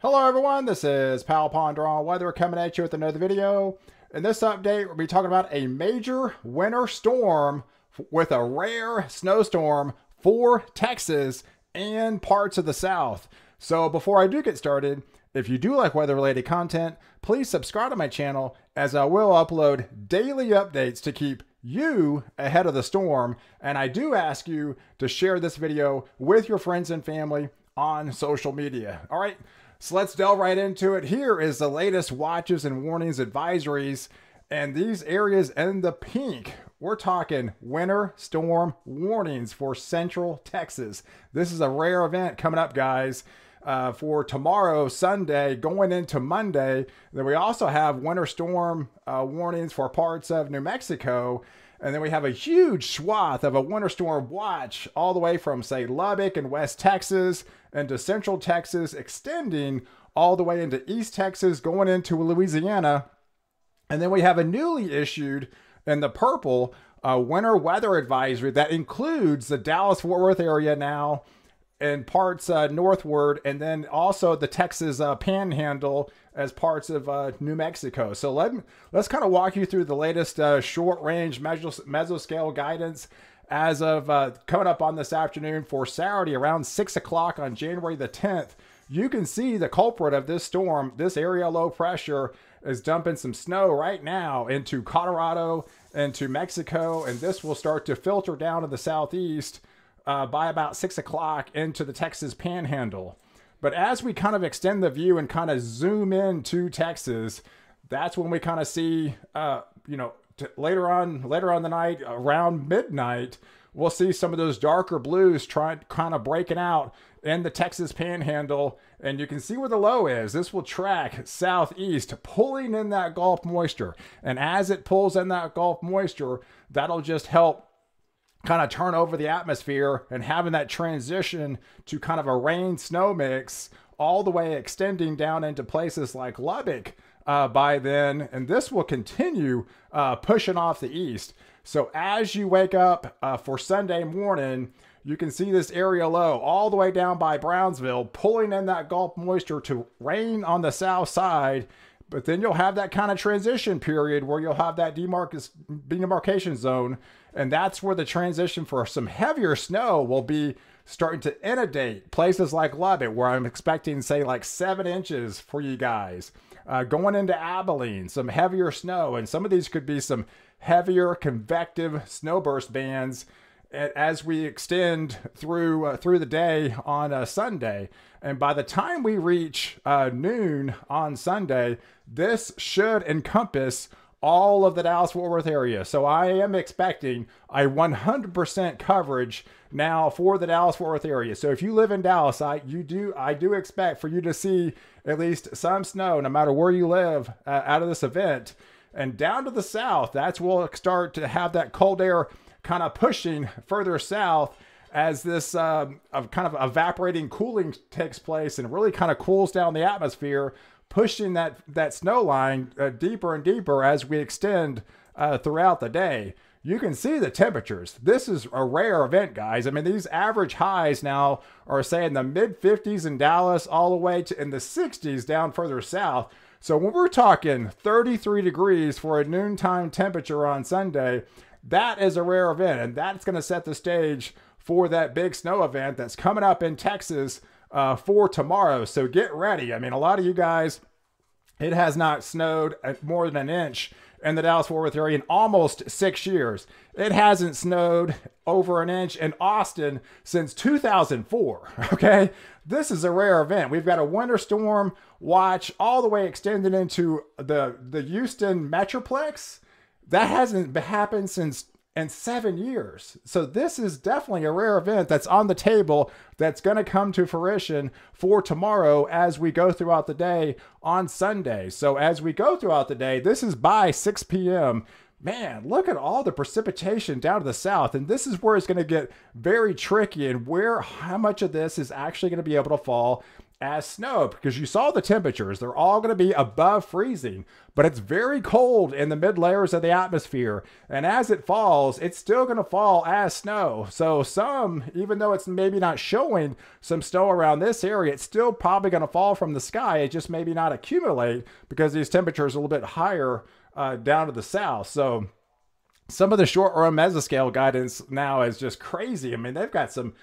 Hello everyone, this is Pal Ponder on Weather coming at you with another video. In this update, we'll be talking about a major winter storm with a rare snowstorm for Texas and parts of the South. So before I do get started, if you do like weather related content, please subscribe to my channel as I will upload daily updates to keep you ahead of the storm. And I do ask you to share this video with your friends and family on social media. All right. So let's delve right into it. Here is the latest watches and warnings advisories. And these areas in the pink, we're talking winter storm warnings for central Texas. This is a rare event coming up, guys, for tomorrow, Sunday, going into Monday. Then we also have winter storm warnings for parts of New Mexico. And then we have a huge swath of a winter storm watch all the way from, say, Lubbock and West Texas into Central Texas, extending all the way into East Texas, going into Louisiana. And then we have a newly issued in the purple winter weather advisory that includes the Dallas-Fort Worth area now and parts northward, and then also the Texas panhandle as parts of New Mexico. So let's kind of walk you through the latest short-range mesoscale guidance as of coming up on this afternoon for Saturday around 6 o'clock on January the 10th. You can see the culprit of this storm. This area low pressure is dumping some snow right now into Colorado, into Mexico, and this will start to filter down to the southeast by about 6 o'clock into the Texas panhandle. But as we kind of extend the view and kind of zoom into Texas, that's when we kind of see, later on the night, around midnight, we'll see some of those darker blues kind of breaking out in the Texas panhandle. And you can see where the low is. This will track southeast, pulling in that Gulf moisture. And as it pulls in that Gulf moisture, that'll just help kind of turn over the atmosphere and having that transition to kind of a rain snow mix all the way extending down into places like Lubbock by then. And this will continue pushing off the east. So as you wake up for Sunday morning, you can see this area low all the way down by Brownsville, pulling in that Gulf moisture to rain on the south side. But then you'll have that kind of transition period where you'll have that demarcation zone. And that's where the transition for some heavier snow will be starting to inundate places like Lubbock, where I'm expecting, say, like 7 inches for you guys. Going into Abilene, some heavier snow. And some of these could be some heavier convective snowburst bands as we extend through the day on Sunday. And by the time we reach noon on Sunday, this should encompass all of the Dallas-Fort Worth area. So I am expecting a 100% coverage now for the Dallas-Fort Worth area. So if you live in Dallas, I do expect for you to see at least some snow, no matter where you live, out of this event. And down to the south, that's where we'll start to have that cold air kind of pushing further south as this kind of evaporating cooling takes place and really kind of cools down the atmosphere, pushing that snow line deeper and deeper as we extend throughout the day. You can see the temperatures. This is a rare event, guys. I mean, these average highs now are, say, in the mid-50s in Dallas, all the way to in the 60s down further south. So when we're talking 33 degrees for a noontime temperature on Sunday, that is a rare event, and that's going to set the stage for that big snow event that's coming up in Texas for tomorrow. So get ready. I mean, a lot of you guys, it has not snowed more than an inch in the Dallas-Fort Worth area in almost 6 years. It hasn't snowed over an inch in Austin since 2004, okay? This is a rare event. We've got a winter storm watch all the way extended into the Houston Metroplex. That hasn't happened since in 7 years. So this is definitely a rare event that's on the table that's going to come to fruition for tomorrow as we go throughout the day on Sunday. So as we go throughout the day, this is by 6 p.m. Man, look at all the precipitation down to the south. And this is where it's going to get very tricky and how much of this is actually going to be able to fall as snow, because you saw the temperatures. They're all going to be above freezing, but it's very cold in the mid layers of the atmosphere. And as it falls, it's still going to fall as snow. So some, even though it's maybe not showing some snow around this area, it's still probably going to fall from the sky. It just maybe not accumulate because these temperatures are a little bit higher down to the south. So some of the short-run mesoscale guidance now is just crazy. I mean, they've got some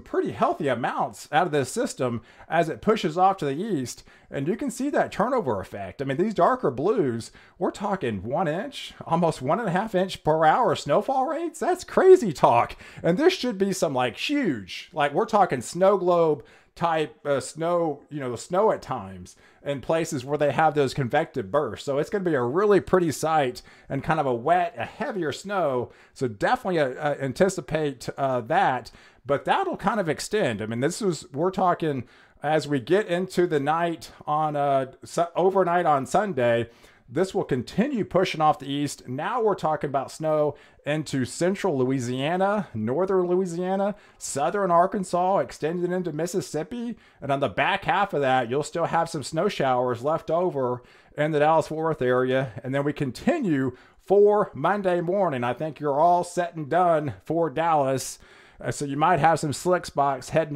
pretty healthy amounts out of this system as it pushes off to the east, and you can see that turnover effect. I mean, these darker blues, we're talking 1 inch, almost 1.5 inch per hour snowfall rates. That's crazy talk. And this should be some like huge, like we're talking snow globe type snow, the snow at times in places where they have those convective bursts. So it's going to be a really pretty sight and kind of a heavier snow. So definitely anticipate that, but that'll kind of extend. I mean, we're talking as we get into the night on overnight on Sunday, this will continue pushing off the east. Now we're talking about snow into central Louisiana, northern Louisiana, southern Arkansas, extending into Mississippi. And on the back half of that, you'll still have some snow showers left over in the Dallas-Fort Worth area. And then we continue for Monday morning. I think you're all set and done for Dallas. So you might have some slick spots heading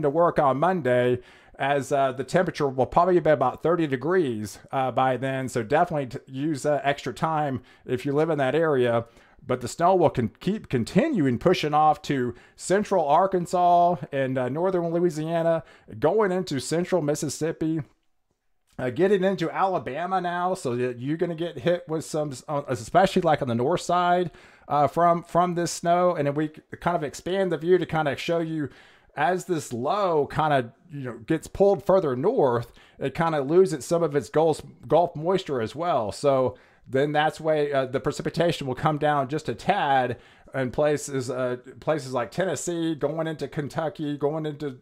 to work on Monday, as the temperature will probably be about 30 degrees by then. So definitely use extra time if you live in that area. But the snow will keep continuing pushing off to central Arkansas and northern Louisiana, going into central Mississippi, getting into Alabama now. So that you're going to get hit with some, especially like on the north side from this snow. And then we kind of expand the view to kind of show you, as this low kind of gets pulled further north, it kind of loses some of its Gulf moisture as well. So then that's why the precipitation will come down just a tad in places like Tennessee, going into Kentucky, going into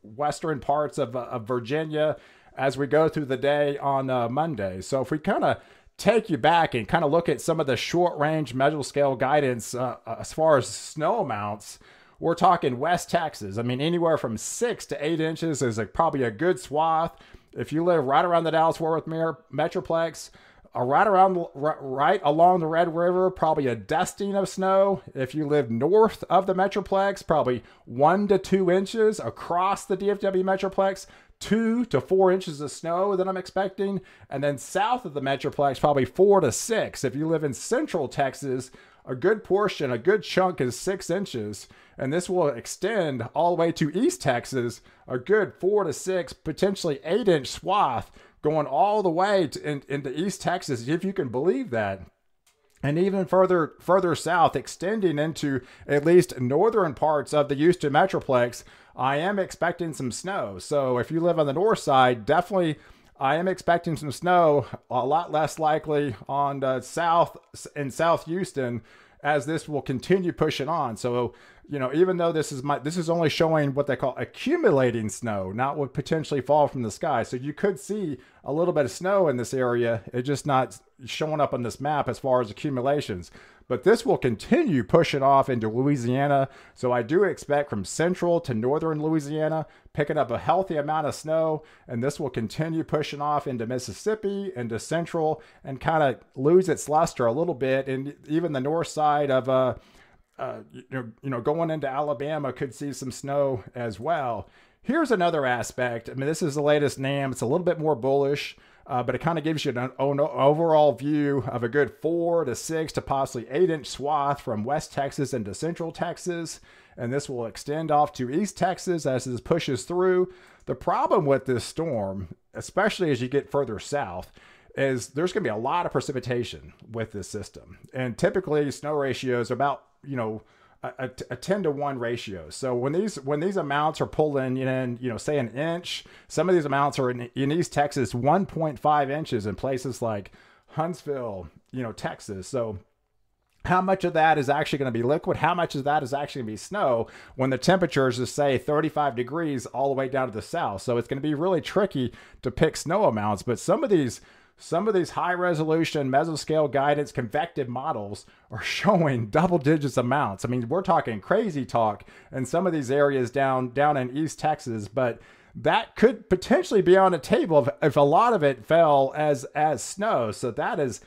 western parts of Virginia as we go through the day on Monday. So if we kind of take you back and kind of look at some of the short range mesoscale guidance as far as snow amounts, we're talking West Texas. I mean, anywhere from 6 to 8 inches is probably a good swath. If you live right around the Dallas-Fort Worth Metroplex, right along the Red River, probably a dusting of snow. If you live north of the Metroplex, probably 1 to 2 inches across the DFW Metroplex. 2 to 4 inches of snow that I'm expecting. And then south of the Metroplex, probably 4 to 6. If you live in central Texas, a good chunk is 6 inches. And this will extend all the way to East Texas, a good 4 to 6, potentially 8 inch swath going all the way into East Texas, if you can believe that. And even further south, extending into at least northern parts of the Houston Metroplex, I am expecting some snow. So if you live on the north side, definitely I am expecting some snow, a lot less likely on South Houston, as this will continue pushing on. So, even though this is only showing what they call accumulating snow, not what potentially fall from the sky. So you could see a little bit of snow in this area. It's just not showing up on this map as far as accumulations. But this will continue pushing off into Louisiana. So I do expect from central to northern Louisiana, picking up a healthy amount of snow. And this will continue pushing off into Mississippi, into central, and kind of lose its luster a little bit. And even the north side of, going into Alabama could see some snow as well. Here's another aspect. I mean, this is the latest NAM. It's a little bit more bullish. But it kind of gives you an overall view of a good 4 to 6 to possibly 8 inch swath from West Texas into Central Texas. And this will extend off to East Texas as this pushes through. The problem with this storm, especially as you get further south, is there's going to be a lot of precipitation with this system. And typically snow ratios are about, a 10 to 1 ratio. So when these amounts are pulling in, say an inch, some of these amounts are in East Texas, 1.5 inches in places like Huntsville, Texas. So how much of that is actually going to be liquid? How much of that is actually going to be snow when the temperatures is, say, 35 degrees all the way down to the south? So it's going to be really tricky to pick snow amounts. But some of these high resolution mesoscale guidance convective models are showing double digits amounts. I mean, we're talking crazy talk in some of these areas down in East Texas, but that could potentially be on the table if a lot of it fell as snow. So that is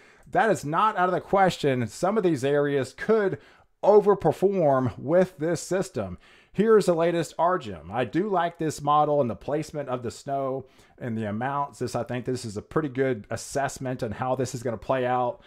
not out of the question. Some of these areas could overperform with this system. Here's the latest RGEM. I do like this model and the placement of the snow and the amounts. I think this is a pretty good assessment on how this is going to play out.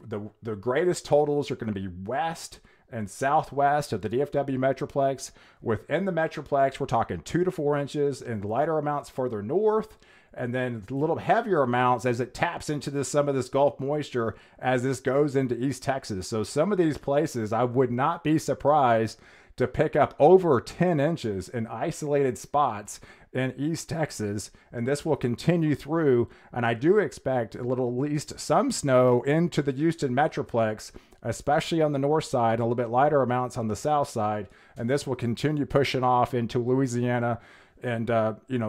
The greatest totals are going to be west and southwest of the DFW Metroplex. Within the Metroplex, we're talking 2 to 4 inches, and lighter amounts further north, and then a little heavier amounts as it taps into some of this Gulf moisture as this goes into East Texas. So some of these places, I would not be surprised to pick up over 10 inches in isolated spots in East Texas, and this will continue through. And I do expect at least some snow into the Houston Metroplex, especially on the north side, and a little bit lighter amounts on the south side. And this will continue pushing off into Louisiana, and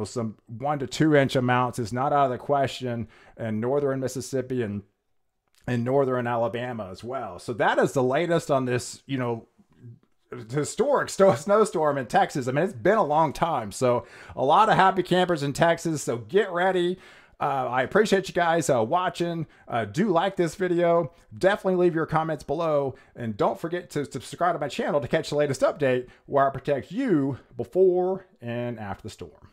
some 1 to 2 inch amounts is not out of the question, and northern Mississippi and northern Alabama as well. So that is the latest on this, historic snowstorm in Texas. I mean, it's been a long time. So a lot of happy campers in Texas. So get ready. I appreciate you guys watching. Do like this video. Definitely leave your comments below. And don't forget to subscribe to my channel to catch the latest update where I protect you before and after the storm.